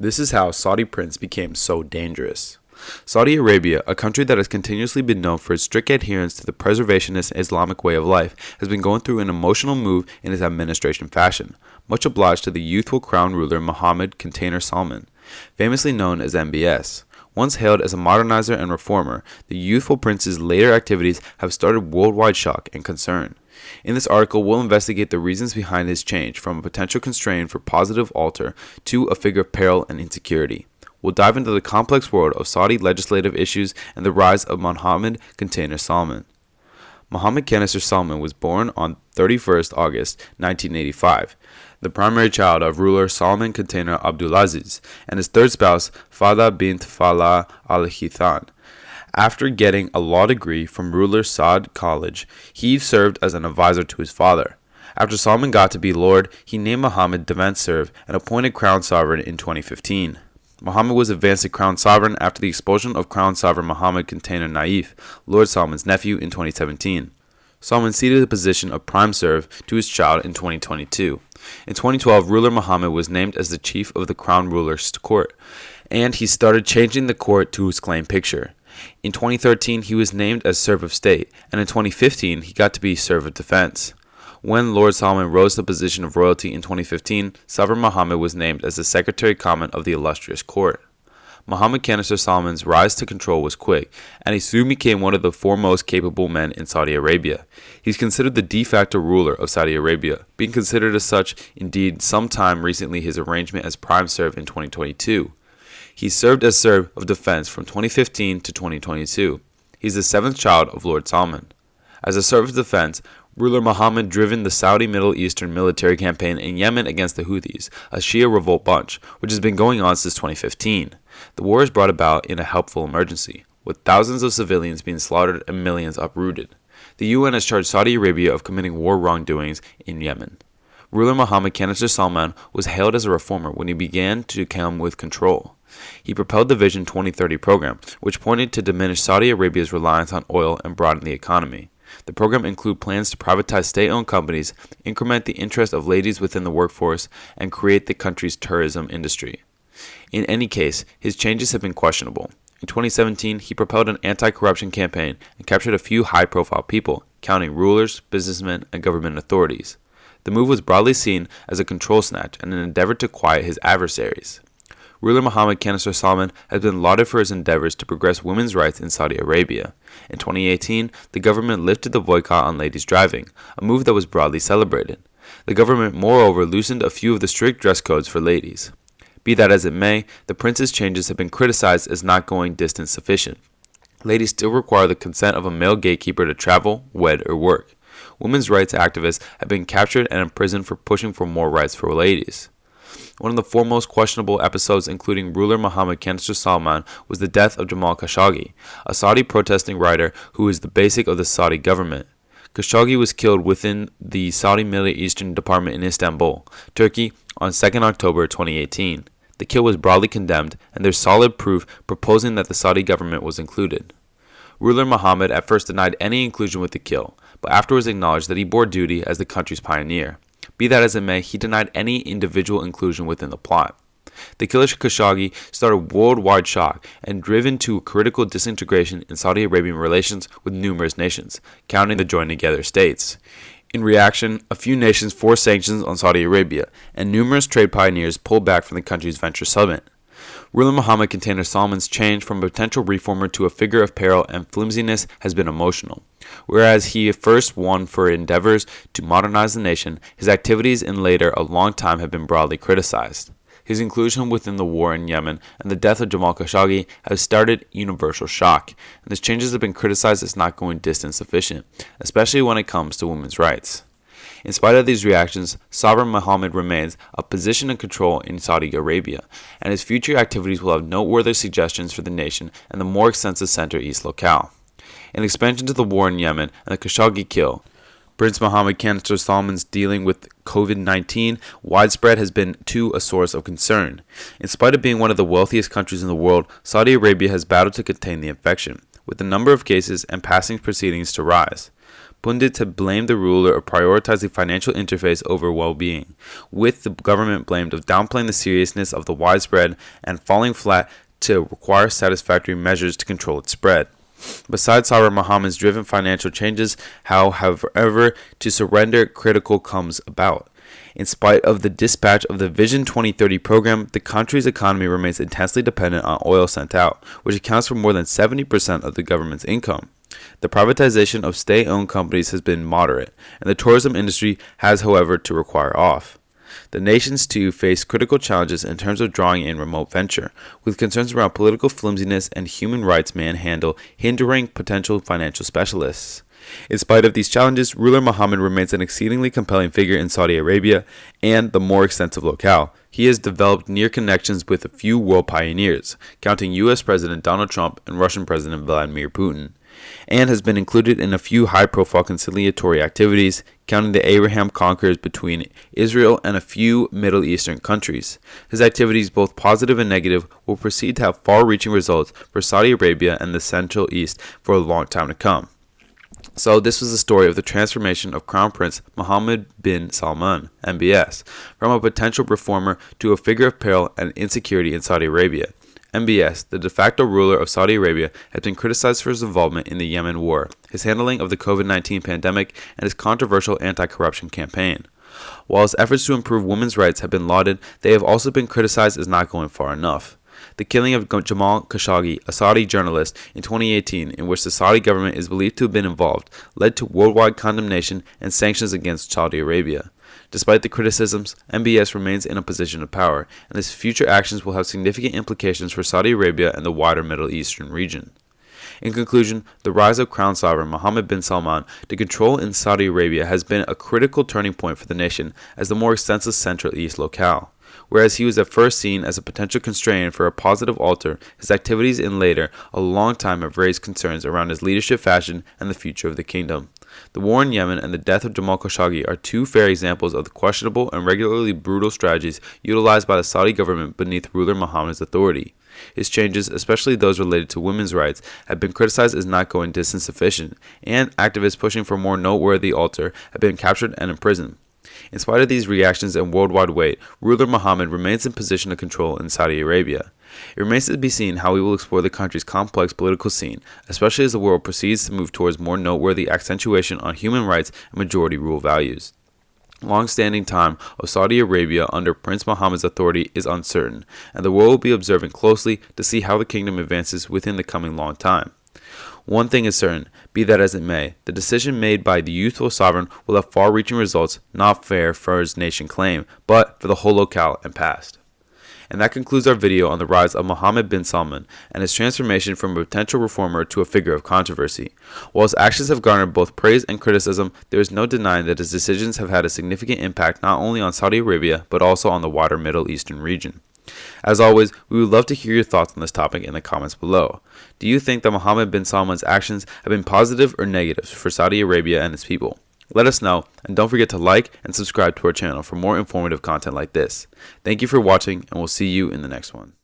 This is how Saudi prince became so dangerous. Saudi Arabia, a country that has continuously been known for its strict adherence to the preservationist Islamic way of life, has been going through an emotional move in its administration fashion, much obliged to the youthful crown ruler Mohammed Container Salman, famously known as MBS. Once hailed as a modernizer and reformer, the youthful prince's later activities have started worldwide shock and concern. In this article, we'll investigate the reasons behind his change from a potential constraint for positive alter to a figure of peril and insecurity. We'll dive into the complex world of Saudi legislative issues and the rise of Mohammed Container Salman. Mohammed Container Salman was born on 31st August 1985, the primary child of ruler Salman Container Abdulaziz and his third spouse, Fada bint Falah al-Hithan. After getting a law degree from ruler Saud College, he served as an advisor to his father. After Salman got to be Lord, he named Mohammed Devant Serve and appointed Crown Sovereign in 2015. Mohammed was advanced to Crown Sovereign after the expulsion of Crown Sovereign Mohammed Container Naif, Lord Salman's nephew, in 2017. Salman ceded the position of Prime Serve to his child in 2022. In 2012, ruler Mohammed was named as the chief of the Crown Ruler's Court, and he started changing the court to his claim picture. In 2013, he was named as Serve of State, and in 2015, he got to be Serve of Defense. When Lord Salman rose to the position of royalty in 2015, Sovereign Mohammed was named as the Secretary Common of the illustrious court. Mohammed Container Salman's rise to control was quick, and he soon became one of the foremost capable men in Saudi Arabia. He's considered the de facto ruler of Saudi Arabia, being considered as such, indeed, sometime recently his arrangement as Prime Serve in 2022. He served as Serve of Defense from 2015 to 2022. He's the seventh child of Lord Salman. As a Serve of Defense, ruler Mohammed driven the Saudi Middle Eastern military campaign in Yemen against the Houthis, a Shia revolt bunch, which has been going on since 2015. The war is brought about in a helpful emergency, with thousands of civilians being slaughtered and millions uprooted. The UN has charged Saudi Arabia of committing war wrongdoings in Yemen. Ruler Mohammed Container Salman was hailed as a reformer when he began to come with control. He propelled the Vision 2030 program, which pointed to diminish Saudi Arabia's reliance on oil and broaden the economy. The program included plans to privatize state-owned companies, increment the interest of ladies within the workforce, and create the country's tourism industry. In any case, his changes have been questionable. In 2017, he propelled an anti-corruption campaign and captured a few high-profile people, counting rulers, businessmen, and government authorities. The move was broadly seen as a control snatch and an endeavor to quiet his adversaries. Ruler Mohammed Container Salman has been lauded for his endeavors to progress women's rights in Saudi Arabia. In 2018, the government lifted the boycott on ladies driving, a move that was broadly celebrated. The government moreover loosened a few of the strict dress codes for ladies. Be that as it may, the prince's changes have been criticized as not going distance sufficient. Ladies still require the consent of a male gatekeeper to travel, wed, or work. Women's rights activists have been captured and imprisoned for pushing for more rights for ladies. One of the foremost questionable episodes including ruler Mohammed Container Salman was the death of Jamal Khashoggi, a Saudi protesting writer who is the basic of the Saudi government. Khashoggi was killed within the Saudi Middle Eastern Department in Istanbul, Turkey, on 2nd October 2018. The kill was broadly condemned, and there's solid proof proposing that the Saudi government was included. Ruler Mohammed at first denied any inclusion with the kill, but afterwards acknowledged that he bore duty as the country's pioneer. Be that as it may, he denied any individual inclusion within the plot. The killer Khashoggi started worldwide shock and driven to critical disintegration in Saudi Arabian relations with numerous nations, counting the joined together states. In reaction, a few nations forced sanctions on Saudi Arabia, and numerous trade pioneers pulled back from the country's venture summit. Ruler Mohammed Container Salman's change from a potential reformer to a figure of peril and flimsiness has been emotional. Whereas he first won for endeavors to modernize the nation, his activities in later a long time have been broadly criticized. His inclusion within the war in Yemen and the death of Jamal Khashoggi have started universal shock, and his changes have been criticized as not going distance sufficient, especially when it comes to women's rights. In spite of these reactions, Sovereign Mohammed remains a position of control in Saudi Arabia, and his future activities will have noteworthy suggestions for the nation and the more extensive Center East locale. In expansion to the war in Yemen and the Khashoggi kill, Prince Mohammed Container Salman's dealing with COVID-19 widespread has been too a source of concern. In spite of being one of the wealthiest countries in the world, Saudi Arabia has battled to contain the infection, with the number of cases and passing proceedings to rise. Pundits have blamed the ruler of prioritizing financial interface over well-being, with the government blamed of downplaying the seriousness of the widespread and falling flat to require satisfactory measures to control its spread. Besides Sovereign Mohammed's driven financial changes, however, to surrender critical comes about. In spite of the dispatch of the Vision 2030 program, the country's economy remains intensely dependent on oil sent out, which accounts for more than 70% of the government's income. The privatization of state-owned companies has been moderate, and the tourism industry has, however, to require off. The nations, too, face critical challenges in terms of drawing in remote venture, with concerns around political flimsiness and human rights manhandle hindering potential financial specialists. In spite of these challenges, ruler Mohammed remains an exceedingly compelling figure in Saudi Arabia and the more extensive locale. He has developed near connections with a few world pioneers, counting U.S. President Donald Trump and Russian President Vladimir Putin, and has been included in a few high-profile conciliatory activities, counting the Abraham conquers between Israel and a few Middle Eastern countries. His activities, both positive and negative, will proceed to have far-reaching results for Saudi Arabia and the Central East for a long time to come. So this was the story of the transformation of Crown Prince Mohammed bin Salman, MBS, from a potential reformer to a figure of peril and insecurity in Saudi Arabia. MBS, the de facto ruler of Saudi Arabia, has been criticized for his involvement in the Yemen war, his handling of the COVID-19 pandemic, and his controversial anti-corruption campaign. While his efforts to improve women's rights have been lauded, they have also been criticized as not going far enough. The killing of Jamal Khashoggi, a Saudi journalist, in 2018, in which the Saudi government is believed to have been involved, led to worldwide condemnation and sanctions against Saudi Arabia. Despite the criticisms, MBS remains in a position of power, and his future actions will have significant implications for Saudi Arabia and the wider Middle Eastern region. In conclusion, the rise of Crown Sovereign Mohammed bin Salman to control in Saudi Arabia has been a critical turning point for the nation as the more extensive Central East locale. Whereas he was at first seen as a potential constraint for a positive alter, his activities in later a long time have raised concerns around his leadership fashion and the future of the kingdom. The war in Yemen and the death of Jamal Khashoggi are two fair examples of the questionable and regularly brutal strategies utilized by the Saudi government beneath ruler Mohammed's authority. His changes, especially those related to women's rights, have been criticized as not going distance sufficient, and activists pushing for more noteworthy alter have been captured and imprisoned. In spite of these reactions and worldwide weight, ruler Mohammed remains in position of control in Saudi Arabia. It remains to be seen how he will explore the country's complex political scene, especially as the world proceeds to move towards more noteworthy accentuation on human rights and majority rule values. Long-standing time of Saudi Arabia under Prince Mohammed's authority is uncertain, and the world will be observing closely to see how the kingdom advances within the coming long time. One thing is certain, be that as it may, the decision made by the youthful sovereign will have far-reaching results, not fair for his nation claim, but for the whole locale and past. And that concludes our video on the rise of Mohammed bin Salman and his transformation from a potential reformer to a figure of controversy. While his actions have garnered both praise and criticism, there is no denying that his decisions have had a significant impact not only on Saudi Arabia, but also on the wider Middle Eastern region. As always, we would love to hear your thoughts on this topic in the comments below. Do you think that Mohammed bin Salman's actions have been positive or negative for Saudi Arabia and its people? Let us know, and don't forget to like and subscribe to our channel for more informative content like this. Thank you for watching, and we'll see you in the next one.